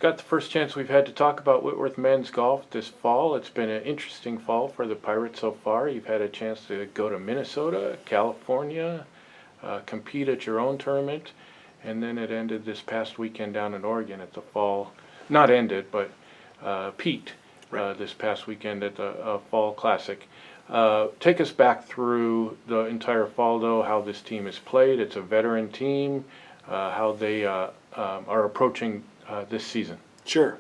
Scott, the first chance we've had to talk about Whitworth men's golf this fall. It's been an interesting fall for the Pirates so far. You've had a chance to go to Minnesota, California, compete at your own tournament, and then it ended this past weekend down in Oregon at the fall. Not ended, but peaked this past weekend at the Fall Classic. Take us back through the entire fall, though, how this team is played. It's a veteran team, how they are approaching this season. Sure.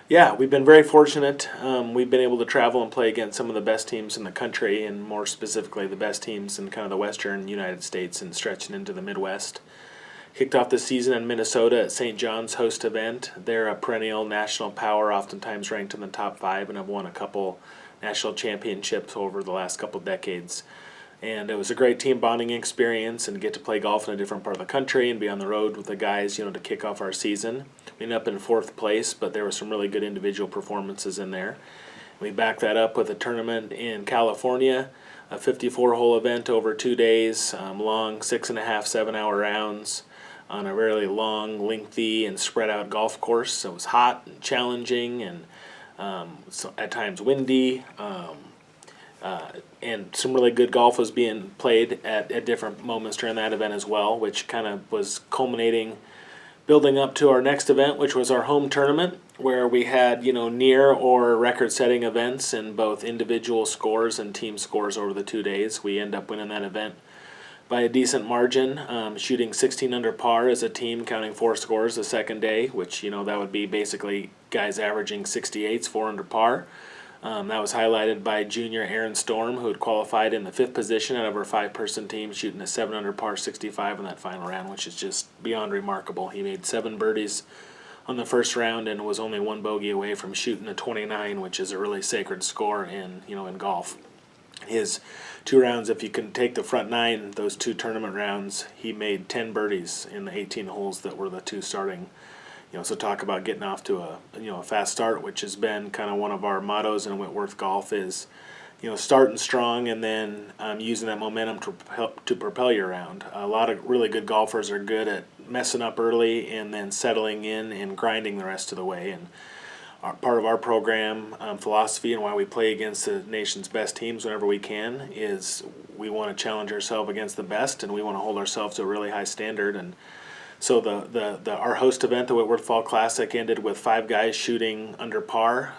Yeah, we've been very fortunate. We've been able to travel and play against some of the best teams in the country, and more specifically the best teams in kind of the western United States and stretching into the Midwest. Kicked off the season in Minnesota at St. John's host event. They're a perennial national power, oftentimes ranked in the top 5, and have won a couple national championships over the last couple decades. And it was a great team bonding experience, and get to play golf in a different part of the country and be on the road with the guys, to kick off our season. We ended up in 4th place, but there were some really good individual performances in there. We backed that up with a tournament in California, a 54-hole event over 2 days, long 6.5, 7-hour rounds on a really long, lengthy, and spread-out golf course. It was hot and challenging and so at times windy. And some really good golf was being played at different moments during that event as well, which kind of was culminating, building up to our next event, which was our home tournament, where we had near or record-setting events in both individual scores and team scores over the 2 days. We end up winning that event by a decent margin, shooting 16 under par as a team, counting 4 scores the second day, which that would be basically guys averaging 68s, 4 under par. That was highlighted by junior Aaron Storm, who had qualified in the 5th position out of our 5-person team, shooting a 7 under par 65 in that final round, which is just beyond remarkable. He made 7 birdies on the first round and was only 1 bogey away from shooting a 29, which is a really sacred score in golf. His 2 rounds, if you can take the front 9, those 2 tournament rounds, he made 10 birdies in the 18 holes that were the 2 starting. So talk about getting off to a fast start, which has been kind of one of our mottos in Whitworth golf is, starting strong and then using that momentum to propel you around. A lot of really good golfers are good at messing up early and then settling in and grinding the rest of the way. And part of our program philosophy and why we play against the nation's best teams whenever we can is we want to challenge ourselves against the best, and we want to hold ourselves to a really high standard. And so our host event, the Whitworth Fall Classic, ended with 5 guys shooting under par,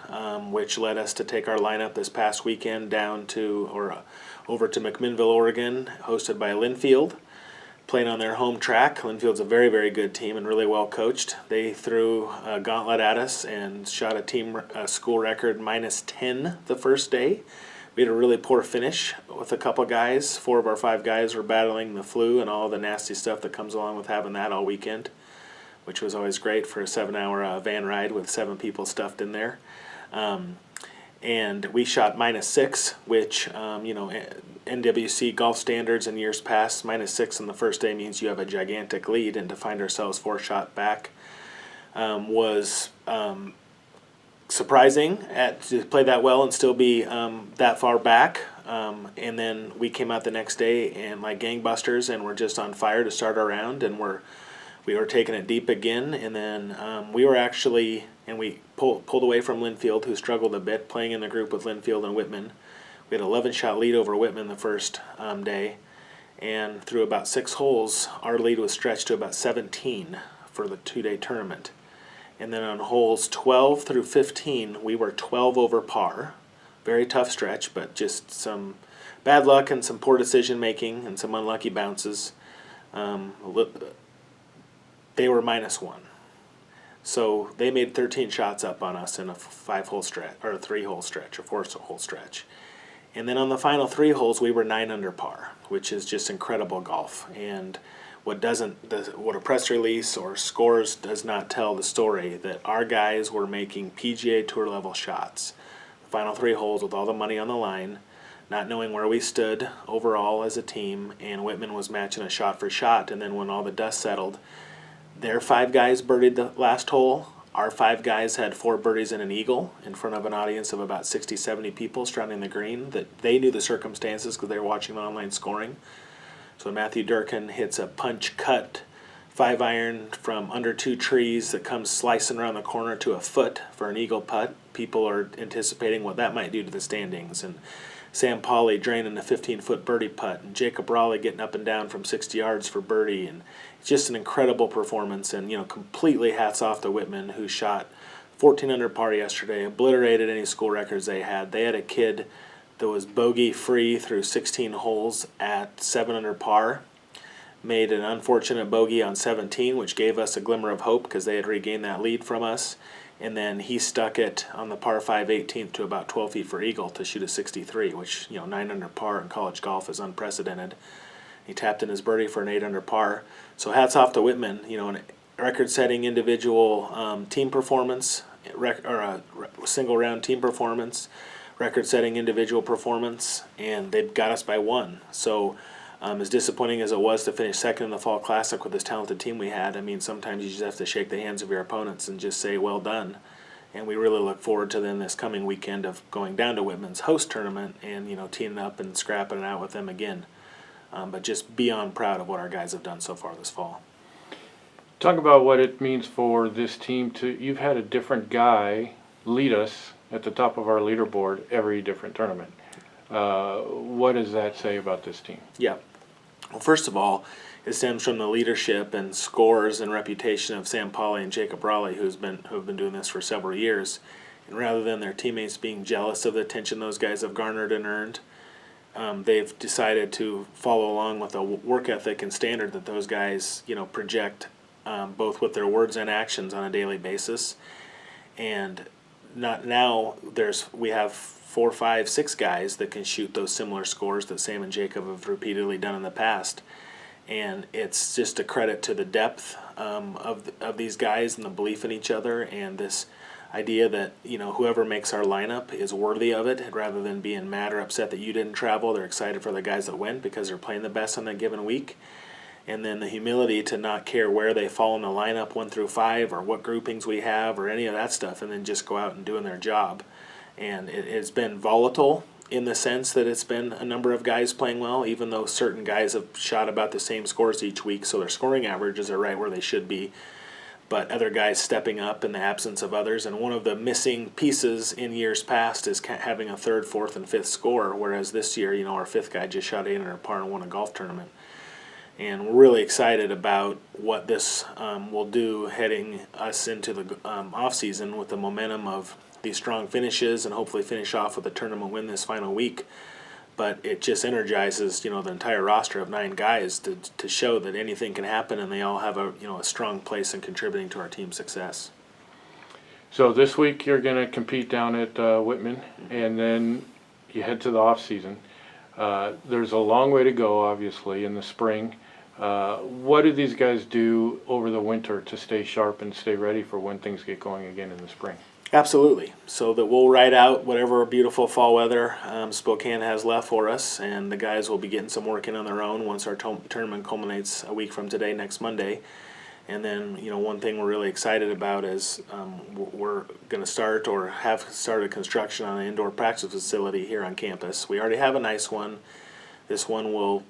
which led us to take our lineup this past weekend down to over to McMinnville, Oregon, hosted by Linfield, playing on their home track. Linfield's a very, very good team and really well coached. They threw a gauntlet at us and shot a school record -10 the first day. We had a really poor finish with a couple guys. 4 of our 5 guys were battling the flu and all the nasty stuff that comes along with having that all weekend, which was always great for a 7-hour van ride with 7 people stuffed in there. And we shot -6, which, NWC golf standards in years past, -6 on the first day means you have a gigantic lead, and to find ourselves 4 shot back was surprising to play that well and still be that far back. And then we came out the next day and like gangbusters, and we're just on fire to start our round, and we were taking it deep again. And then we pulled away from Linfield, who struggled a bit playing in the group with Linfield and Whitman. We had an 11-shot lead over Whitman the first day, and through about 6 holes, our lead was stretched to about 17 for the 2-day tournament. And then on holes 12 through 15, we were 12 over par. Very tough stretch, but just some bad luck and some poor decision-making and some unlucky bounces. They were -1. So they made 13 shots up on us in a 5-hole stretch, or a 3-hole stretch, or 4-hole stretch. And then on the final 3 holes, we were 9 under par, which is just incredible golf. And what a press release or scores does not tell the story that our guys were making PGA Tour level shots. The final 3 holes with all the money on the line, not knowing where we stood overall as a team, and Whitman was matching a shot for shot. And then when all the dust settled, their 5 guys birdied the last hole. Our 5 guys had 4 birdies and an eagle in front of an audience of about 60, 70 people surrounding the green that they knew the circumstances because they were watching the online scoring. So Matthew Durkin hits a punch cut 5-iron from under 2 trees that comes slicing around the corner to a foot for an eagle putt. People are anticipating what that might do to the standings. And Sam Pauli draining a 15-foot birdie putt, and Jacob Raleigh getting up and down from 60 yards for birdie. And it's just an incredible performance, and completely hats off to Whitman, who shot 14 under par yesterday, obliterated any school records they had. They had a kid that was bogey free through 16 holes at 7 under par, made an unfortunate bogey on 17, which gave us a glimmer of hope because they had regained that lead from us. And then he stuck it on the par 5 18th to about 12 feet for eagle to shoot a 63, which 9 under par in college golf is unprecedented. He tapped in his birdie for an 8 under par. So hats off to Whitman. An record-setting individual team performance, or a single-round team performance, record-setting individual performance, and they got us by 1. So as disappointing as it was to finish second in the Fall Classic with this talented team we had, sometimes you just have to shake the hands of your opponents and just say, well done. And we really look forward to then this coming weekend of going down to Whitman's host tournament and, teaming up and scrapping it out with them again. But just beyond proud of what our guys have done so far this fall. Talk about what it means for this team you've had a different guy lead us at the top of our leaderboard every different tournament. What does that say about this team? Yeah. Well, first of all, it stems from the leadership and scores and reputation of Sam Pauli and Jacob Raleigh, who have been doing this for several years. And rather than their teammates being jealous of the attention those guys have garnered and earned, they've decided to follow along with a work ethic and standard that those guys, project both with their words and actions on a daily basis. And we have 4, 5, 6 guys that can shoot those similar scores that Sam and Jacob have repeatedly done in the past. And it's just a credit to the depth of these guys and the belief in each other, and this idea that whoever makes our lineup is worthy of it, rather than being mad or upset that you didn't travel. They're excited for the guys that went because they're playing the best on that given week. And then the humility to not care where they fall in the lineup 1 through 5 or what groupings we have or any of that stuff, and then just go out and doing their job. And it's been volatile in the sense that it's been a number of guys playing well, even though certain guys have shot about the same scores each week, so their scoring averages are right where they should be. But other guys stepping up in the absence of others. And one of the missing pieces in years past is having a 3rd, 4th, and 5th score, whereas this year, our 5th guy just shot 8 under par and won a golf tournament. And we're really excited about what this will do heading us into the off-season with the momentum of these strong finishes, and hopefully finish off with a tournament win this final week. But it just energizes, the entire roster of 9 guys to show that anything can happen, and they all have a strong place in contributing to our team's success. So this week you're going to compete down at Whitman, and then you head to the off season. There's a long way to go, obviously, in the spring. What do these guys do over the winter to stay sharp and stay ready for when things get going again in the spring? Absolutely. So that we'll ride out whatever beautiful fall weather Spokane has left for us, and the guys will be getting some work in on their own once our tournament culminates a week from today, next Monday. And then, one thing we're really excited about is we're going to start or have started construction on an indoor practice facility here on campus. We already have a nice one. This one will,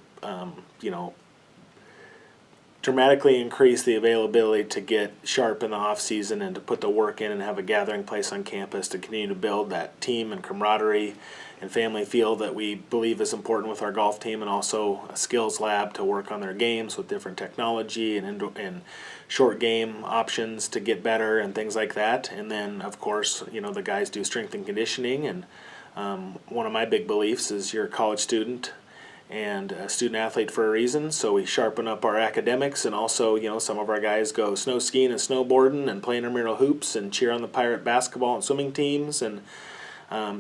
dramatically increase the availability to get sharp in the off season and to put the work in and have a gathering place on campus to continue to build that team and camaraderie and family feel that we believe is important with our golf team, and also a skills lab to work on their games with different technology and short game options to get better and things like that. And then of course the guys do strength and conditioning, and one of my big beliefs is you're a college student and a student athlete for a reason, so we sharpen up our academics, and also some of our guys go snow skiing and snowboarding and play intramural hoops and cheer on the Pirate basketball and swimming teams, and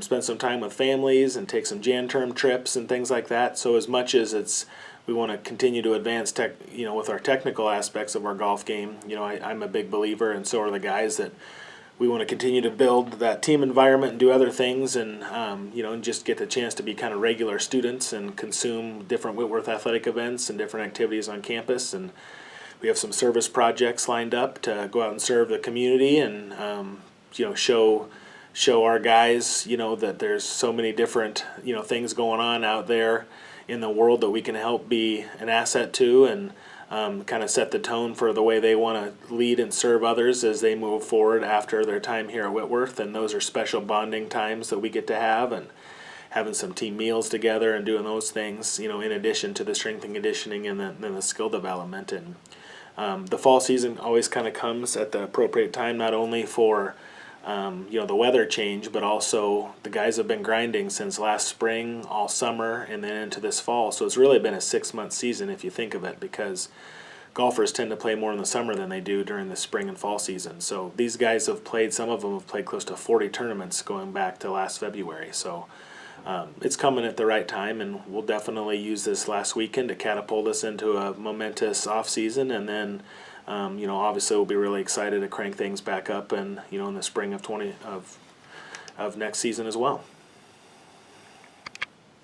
spend some time with families and take some Jan term trips and things like that. So as much as we want to continue to advance with our technical aspects of our golf game, I'm a big believer, and so are the guys, that we want to continue to build that team environment and do other things, and and just get the chance to be kind of regular students and consume different Whitworth athletic events and different activities on campus. And we have some service projects lined up to go out and serve the community, and show our guys that there's so many different things going on out there in the world that we can help be an asset to, and kind of set the tone for the way they want to lead and serve others as they move forward after their time here at Whitworth. And those are special bonding times that we get to have, and having some team meals together and doing those things, in addition to the strength and conditioning and then the skill development. And the fall season always kind of comes at the appropriate time, not only for the weather change, but also the guys have been grinding since last spring, all summer, and then into this fall. So it's really been a 6-month season if you think of it, because golfers tend to play more in the summer than they do during the spring and fall season. So these guys have played, some of them have played close to 40 tournaments going back to last February. So it's coming at the right time, and we'll definitely use this last weekend to catapult us into a momentous off season, and then obviously we'll be really excited to crank things back up, and in the spring of next season as well.